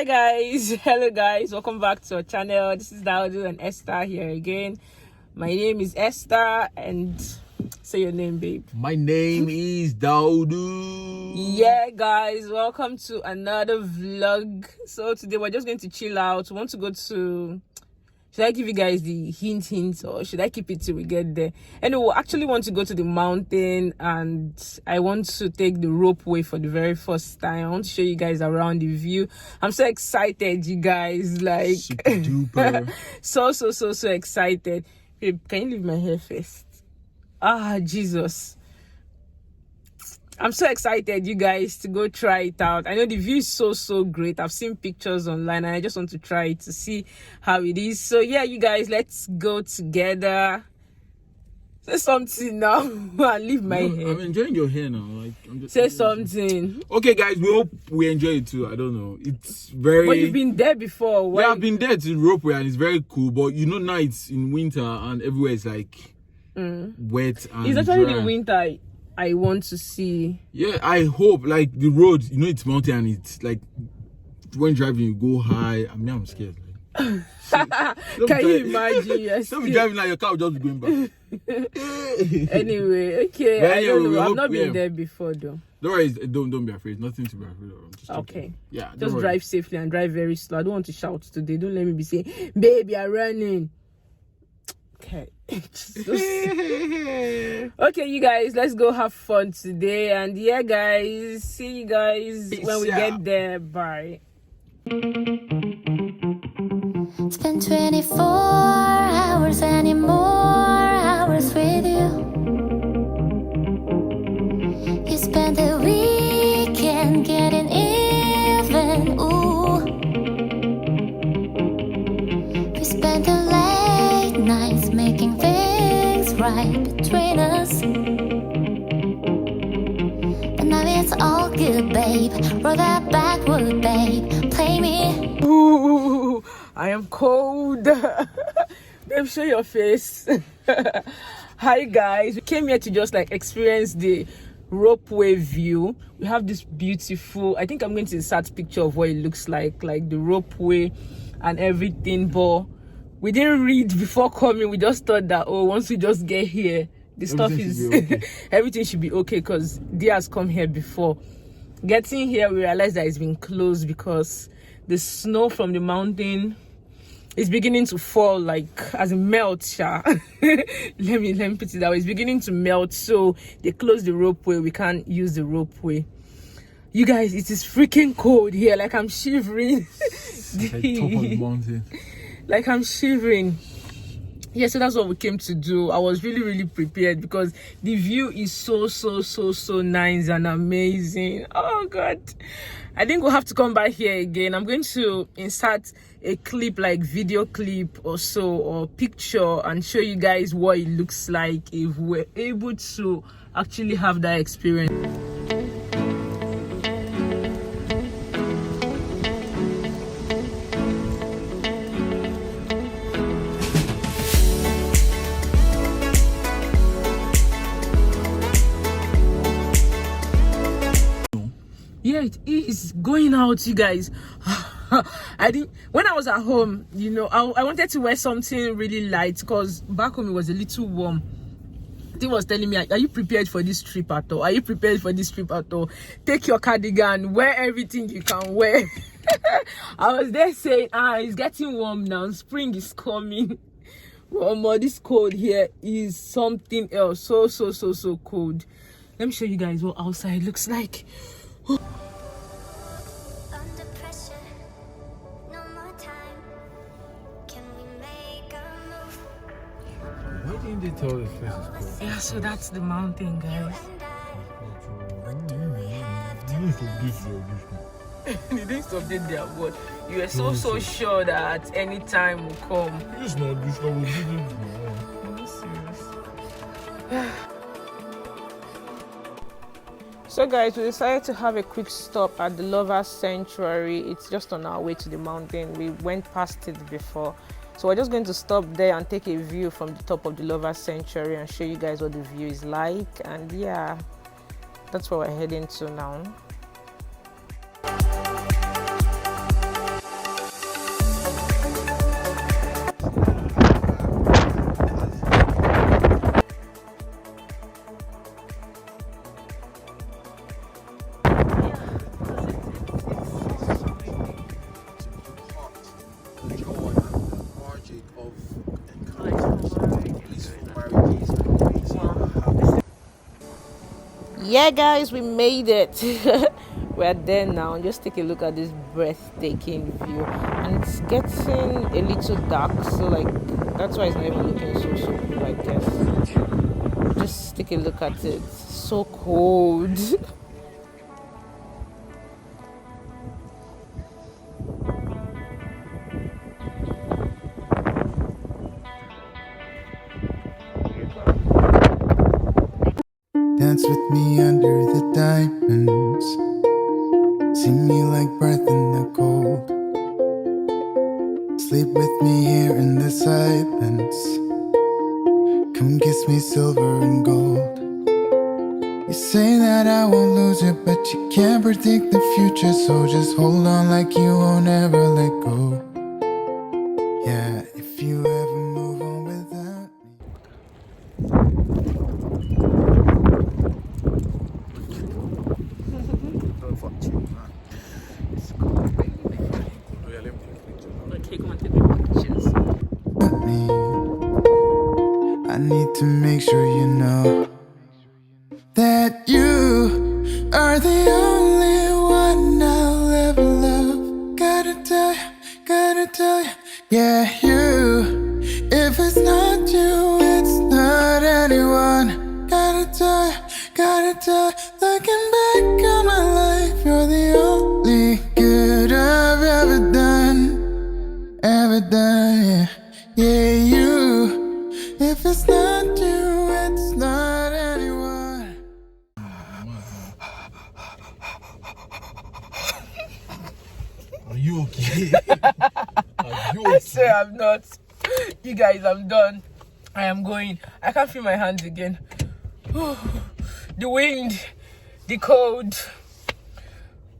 guys, hello guys, welcome back to our channel. This is Daudu and Esther here again. My name is Esther, and say your name, babe. My name is Daudu. Yeah guys, welcome to another vlog. So today we're just going to chill out. We want to go to, should I give you guys the hint or should I keep it till we get there? Anyway, we actually want to go to the mountain, and I want to take the ropeway for the very first time. I want to show you guys around the view. I'm so excited, you guys, like super duper. so excited. Babe, can you leave my hair first? Jesus, I'm so excited, you guys, to go try it out. I know the view is so great. I've seen pictures online and I just want to try it to see how it is. So yeah, you guys, let's go together. Say something now and leave my hair. I'm enjoying your hair now. Like, I'm just say something. Okay guys, we hope we enjoy it too. I don't know, it's very, but you've been there before. Yeah, I've been there to ropeway and it's very cool, but you know now it's in winter and everywhere is like wet and it's actually dry. the winter I want to see. Yeah, I hope, like, the road, you know, it's mountain and it's like when driving you go high. I mean, I'm scared. Like, can you imagine? Yes. Don't be driving like your car will just be going back. Anyway, okay. But I don't know. I've hope, not been there before though. Don't worry, don't be afraid. Nothing to be afraid of. Just okay. Yeah. Just drive safely and drive very slow. I don't want to shout today. Don't let me be saying, "Baby, you're running." Okay. Okay, you guys, let's go have fun today. And yeah, guys, see you guys when we get there. Bye. It's been 24 hours, any more hours with you. You spent the weekend getting even, ooh. We spent the late nights making things right between us. But now it's all good, babe. Roll that backward, babe. Play me. Ooh, I am cold. Babe, show your face. Hi guys, we came here to just like experience the ropeway view. We have this beautiful, I think I'm going to insert a picture of what it looks like the ropeway and everything, but we didn't read before coming. We just thought that, oh, once we just get here, the stuff is okay. Everything should be okay, because Dia has come here before. Getting here, we realized that it's been closed because the snow from the mountain is beginning to fall, like as a melt. let me put it that way. It's beginning to melt, so they closed the ropeway. We can't use the ropeway. You guys, it is freaking cold here. Like, I'm shivering. Like top of the mountain. Like, I'm shivering. Yeah, so that's what we came to do. I was really prepared because the view is so nice and amazing. Oh god, I think we'll have to come back here again. I'm going to insert a clip, like video clip or so, or picture, and show you guys what it looks like if we're able to actually have that experience. Yeah, it is going out, you guys. I didn't, when I was at home, you know, I wanted to wear something really light because back home it was a little warm. He was telling me, are you prepared for this trip at all? Are you prepared for this trip at all? Take your cardigan, wear everything you can wear. I was there saying, it's getting warm now, spring is coming. Well, this cold here is something else. So cold. Let me show you guys what outside looks like. Under pressure, no more time. Can we make a move? Why didn't they tell us this is cool? Yeah, so that's the mountain, guys. They didn't update their word. You were so sure that at any time will come. It's not this, no, we didn't. Are you serious? So guys, we decided to have a quick stop at the Lovers Sanctuary. It's just on our way to the mountain. We went past it before, so we're just going to stop there and take a view from the top of the Lovers Sanctuary and show you guys what the view is like. And yeah, that's where we're heading to now. Yeah, guys, we made it. We're there now. Just take a look at this breathtaking view, and it's getting a little dark, so like that's why it's not even looking so cool, I guess. Just take a look at it. It's so cold. Dance with me under the diamonds. See me like breath in the cold. Sleep with me here in the silence. Come kiss me silver and gold. You say that I won't lose it, but you can't predict the future. So just hold on like you won't ever let go. Yeah, if you ever move on without me. It's cold, baby. Okay, come on, take me pictures. Me. I need to make sure you know that you are the only one I'll ever love. Gotta tell you, yeah, you. If it's not you, it's not anyone. Gotta tell you, looking back on my life, you're the only good I've ever done, yeah. Yeah, you. If it's not you, it's not anyone. Are you okay? Are you I okay? swear I'm not. You guys, I'm done. I am going. I can't feel my hands again. The wind, the cold.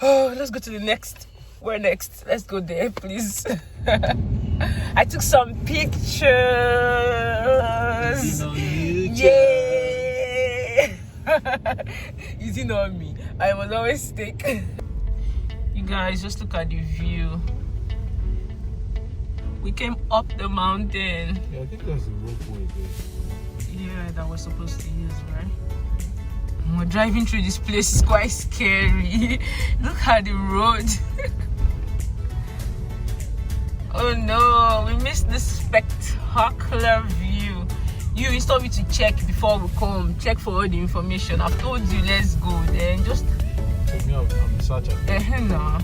Oh, let's go to the next. Where next? Let's go there, please. I took some pictures. Yeah. You see, not me. I was always take. You guys, just look at the view. We came up the mountain. Yeah, I think that's the rope way there. Yeah, that we're supposed to use, right? We're driving through this place is quite scary. Look at the road. Oh no, we missed this spectacular view. You told me to check before we come. Check for all the information. I've told you, let's go. Then just Take me out, I'm searching. no.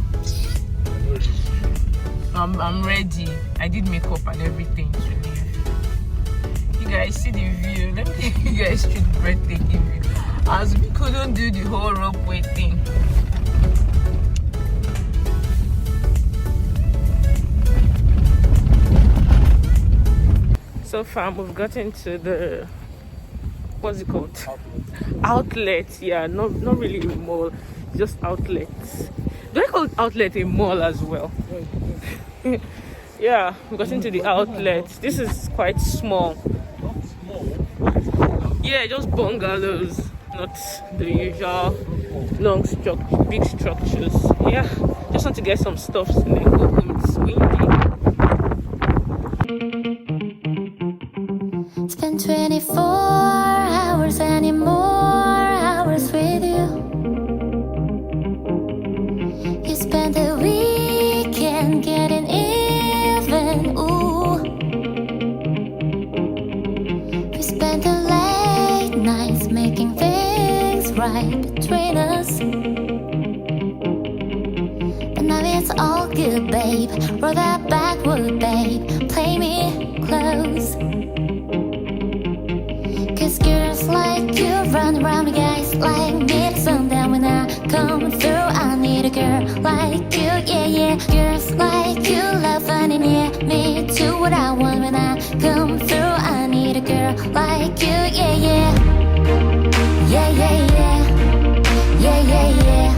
I'm ready. I did makeup and everything to leave. You guys see the view. Let me take you guys through the breathtaking view. As we couldn't do the whole ropeway thing. So far, we've gotten to the, what's it called? Outlet. Yeah, not really a mall, just outlets. Do I call outlet a mall as well? Yeah, we got into the outlet. This is quite small. Yeah, just bungalows, not the usual big structures. Yeah, just want to get some stuff and then go home. It's windy. It's been 24 hours, any more hours with you. You spent the weekend getting even, ooh. We spent the late nights making things right between us. But now it's all good, babe. Roll that backward, babe. Play me close. Cause girls like you run around with guys like me at sundown. When I come through, I need a girl like you, yeah, yeah. Girls like you love fun and yeah, me too. What I want when I come through, I need a girl like you, yeah, yeah. Yeah, yeah, yeah. Yeah, yeah, yeah.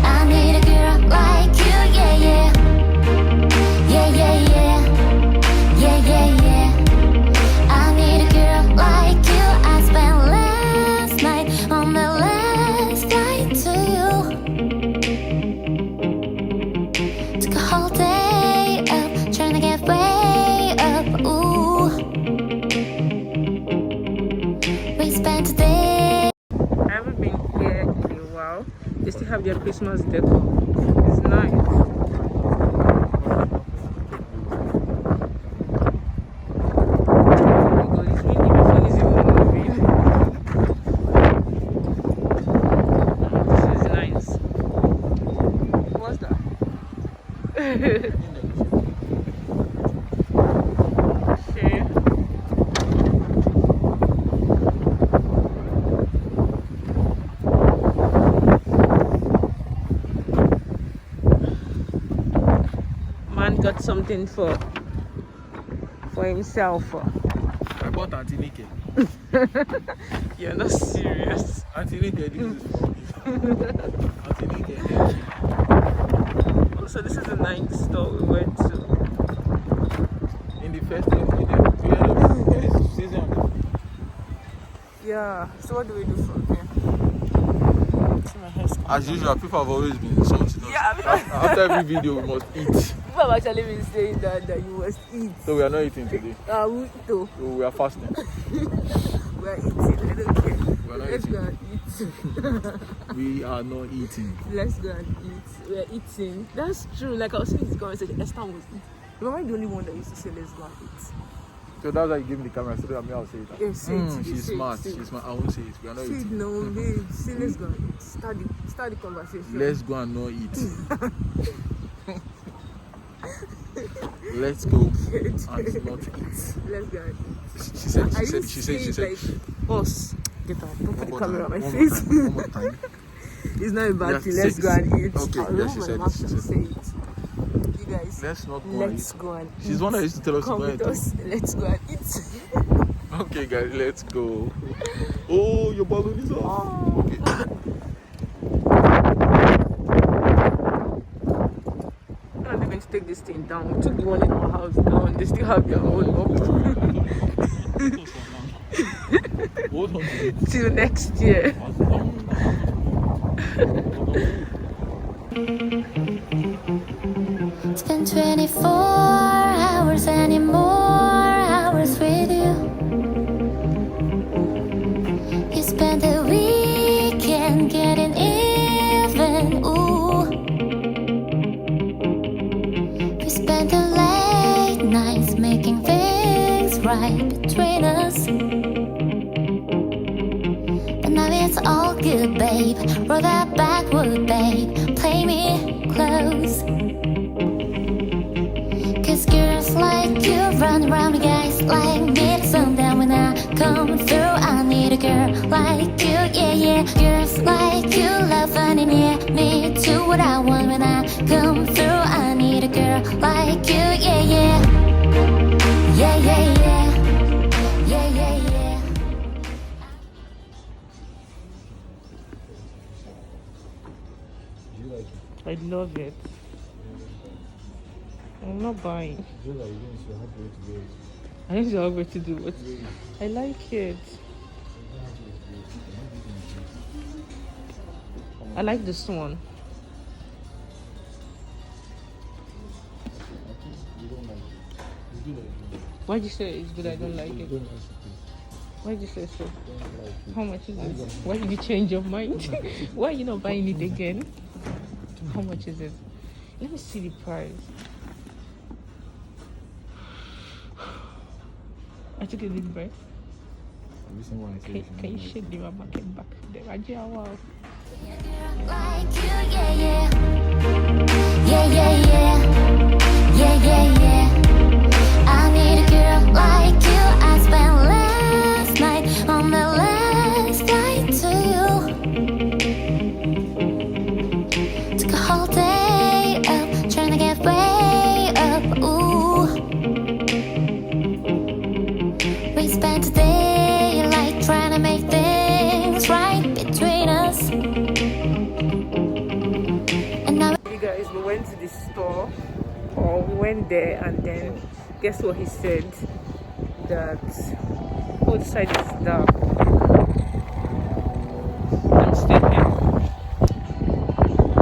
I need a girl like you, yeah, yeah. Yeah, yeah, yeah. Yeah, yeah, yeah. I need a girl like you. I spent last night on the last flight to you. Took a whole day up, trying to get way up, ooh. We spent a day. I haven't been They still have their Christmas decor. It's nice. Oh God, it's windy. My phone is even moving. This is nice. What's that? Okay. Man got something for himself. I bought Auntie Nike. You're not serious. Auntie Nike, this is for me. Auntie Nike. Also, this is a nice store we went to. In the first place, in the season. Yeah. So what do we do from here? See my hair's As usual, people have always been insulting us. Yeah, After every video, we must eat. people have actually been saying that you must eat. So we are not eating today. We too. So we are fasting. We are eating. I don't care. We are not Let's eating. go and eat. We are not eating. Let's go and eat. We are eating. That's true. Like I was saying in this conversation, Esther was eating. Remember the only one that used to say let's go and eat. So that's why you give me the camera so that I'll say it. Yeah, say it. She's Say it, smart. say it. She's smart. I won't say it. We are not Say it, eating. no, babe. Say let's go and eat. Start the conversation. Let's go and not eat. Let's go and not eat. Let's go and eat. She said. Like, boss, get out. Don't put the camera on my One face. more time. It's not a bad Yeah, thing. say- Let's go and eat. okay, I yeah, remember she my said it, mouth she to said say it. You guys, Let's not go and let's eat. go and eat. She's the one that used to tell us to Come go and with eat. us. Let's go and eat. Okay, guys, let's go. Oh, your balloon is off. Okay. I'm not going to take this thing down. We took the one in our house down. They still have their own up. Hold on to it. Till next year. It's been 24 hours and more hours with you. You spent the weekend getting even, ooh. We spent the late nights making things right between us. But now it's all good, babe. Roll that backward, babe. Play me close. Cause girls like you run around with guys like me at sundown. When I come through, I need a girl like you, yeah, yeah. Girls like you love fun and yeah, me too. What I want when I come through, I need a girl like you, yeah, yeah. Yeah, yeah, yeah. Yeah, yeah, yeah. I love it. I'm not buying. I need to have way to do it. I like it. I like this one. Why'd you say it's good? I don't like it. Why'd you say so? How much is it? Why did you change your mind? Why are you not buying it again? How much is it? Let me see the price. I took a deep breath. Can you shake the market back? Wow. Like you, yeah, yeah. Yeah, yeah, yeah. Yeah, yeah, yeah. I need a girl like you. I spent last night on the last flight to you. Took a whole day up, trying to get way up, ooh. We spent a day like trying to make things right between us. You guys, we went to the store, or we went there, and then guess what he said? That both sides is dark. Don't stay here.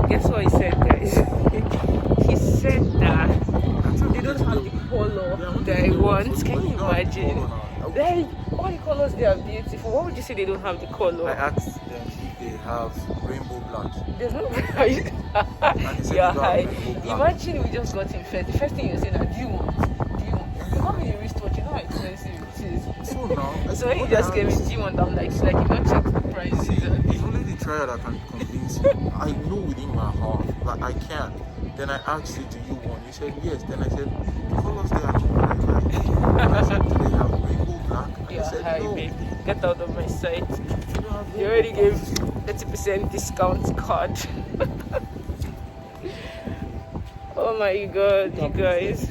Guess what he said, guys? He said that they don't have the color that I want. Can you imagine? All the colors, they are beautiful. What would you say they don't have the color? I asked them if they have rainbow black. There's no. And they said Yeah, they don't hi. have rainbow black. Imagine we just got in first. The first thing you say that do you want? Do you want? You have a wristwatch. You know how expensive it is. So now, So when you just came in, do you want? I'm like, it's like you don't check the prices. it's only the trial that can convince you. I know within my heart, like I can. Then I asked you, do you want? You said yes. Then I said, the colors they are what I like. I said, do they have rainbow black? And Yeah, they said hi, no. baby. Get out of my sight. You don't have You already gave 30% discount card. Oh my god, you guys.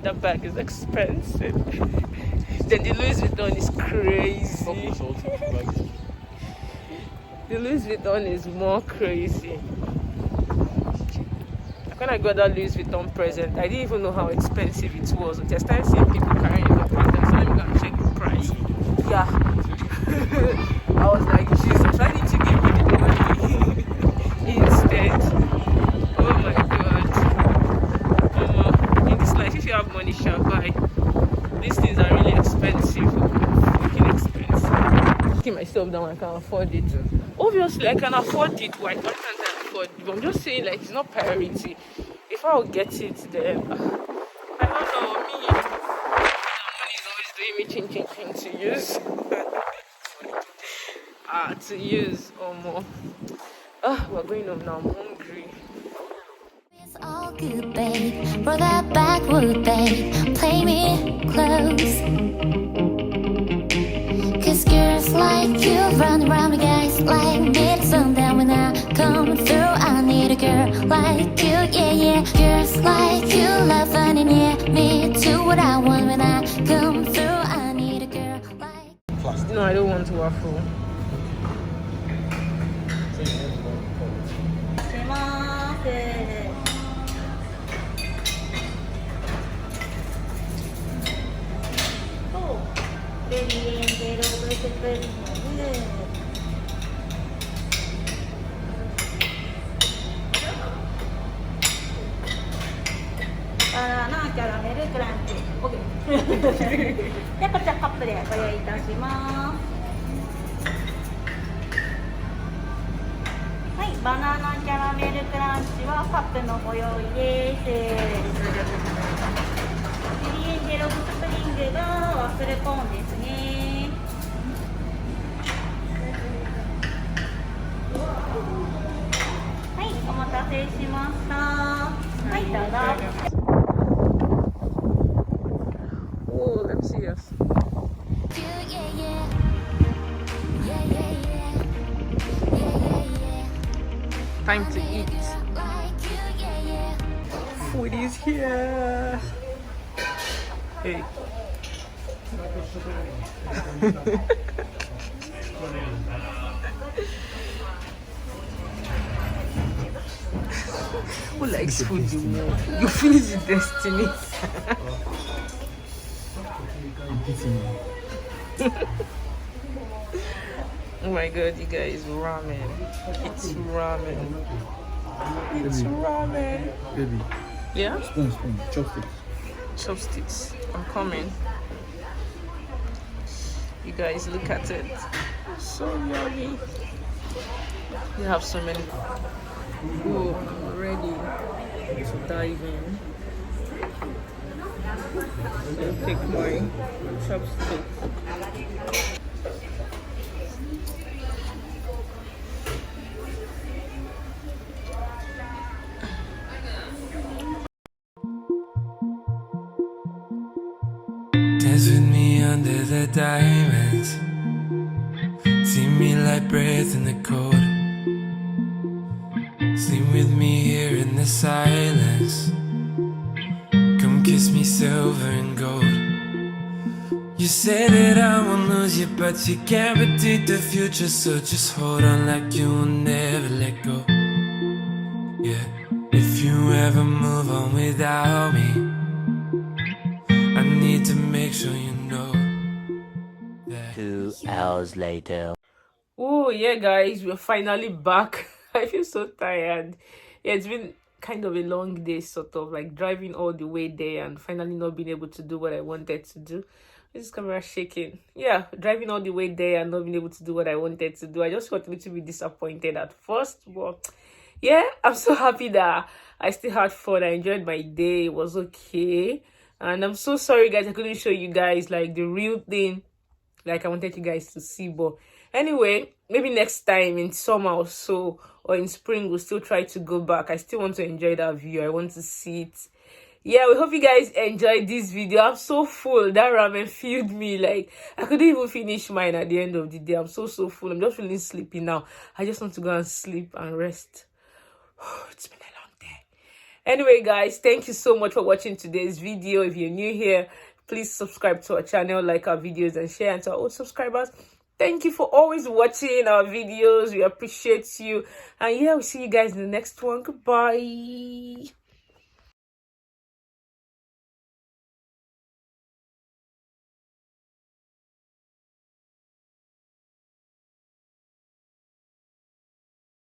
That bag is expensive. Then the Louis Vuitton is crazy. The Louis Vuitton is more crazy. When I got that Louis Vuitton present, I didn't even know how expensive it was. I started seeing people carrying it up and down. So let me go and check the price. Yeah. I was like, Jesus, why didn't you give me the money instead? Oh my god. In this life, if you have money, shall buy. These things are really expensive. Fucking expensive. Taking myself down, I can afford it. Obviously, I can afford it. Why can't I afford it? But I'm just saying, like, it's not priority. If I'll get it, then I don't know. Me, money is always doing me ching to use. To use or more. We're going home now. I'm hungry. It's all good, babe. Roll that backwood, babe. Play me close. Cause girls like you run around with guys like me at sundown. When I come through, I need a girl like you, yeah, yeah. Girls like you love fun and yeah, me too. What I want when I come through, I need a girl like. No, I don't want waffle. ベリーエンジェルブスプリングバナナキャラメルクランチ OK でこちらカップでご用意いたしますはいバナナキャラメルクランチはカップのご用意ですベリーエンジェルブスプリングがワッフルコーンですねはいお待たせしましたはいどうぞOh, let me see us. Time to eat. Food is here. Hey. Who likes food the more? You finish the destiny. Oh my god, you guys, ramen. It's ramen. It's ramen. Baby, Yeah? spoon, chopsticks. Chopsticks. I'm coming. You guys, look at it. So yummy. We have so many. Oh, I'm ready to dive in. So I'll take my chopsticks. Dance with me under the diamonds. See me like breath in the cold. Sleep with me here in the silence. Come kiss me silver and gold. You say that I won't lose you, but you can't predict the future. So just hold on like you will never let go. Yeah, if you ever move on without me, I need to make sure you know that 2 hours later. Oh yeah, guys, we're finally back. I feel so tired. Yeah, it's been kind of a long day, sort of like driving all the way there and finally not being able to do what I wanted to do. This camera shaking. Yeah, driving all the way there and not being able to do what I wanted to do. I just got a little bit disappointed at first, but yeah, I'm so happy that I still had fun. I enjoyed my day. It was okay. And I'm so sorry, guys, I couldn't show you guys like the real thing like I wanted you guys to see. But anyway, maybe next time in summer or so, or in spring, we'll still try to go back. I still want to enjoy that view. I want to see it. Yeah, we hope you guys enjoyed this video. I'm so full. That ramen filled me. Like, I couldn't even finish mine at the end of the day. I'm so full. I'm just feeling sleepy now. I just want to go and sleep and rest. It's been a long day. Anyway, guys, thank you so much for watching today's video. If you're new here, please subscribe to our channel, like our videos, and share. And to our old subscribers, thank you for always watching our videos. We appreciate you. And yeah, we'll see you guys in the next one. Goodbye.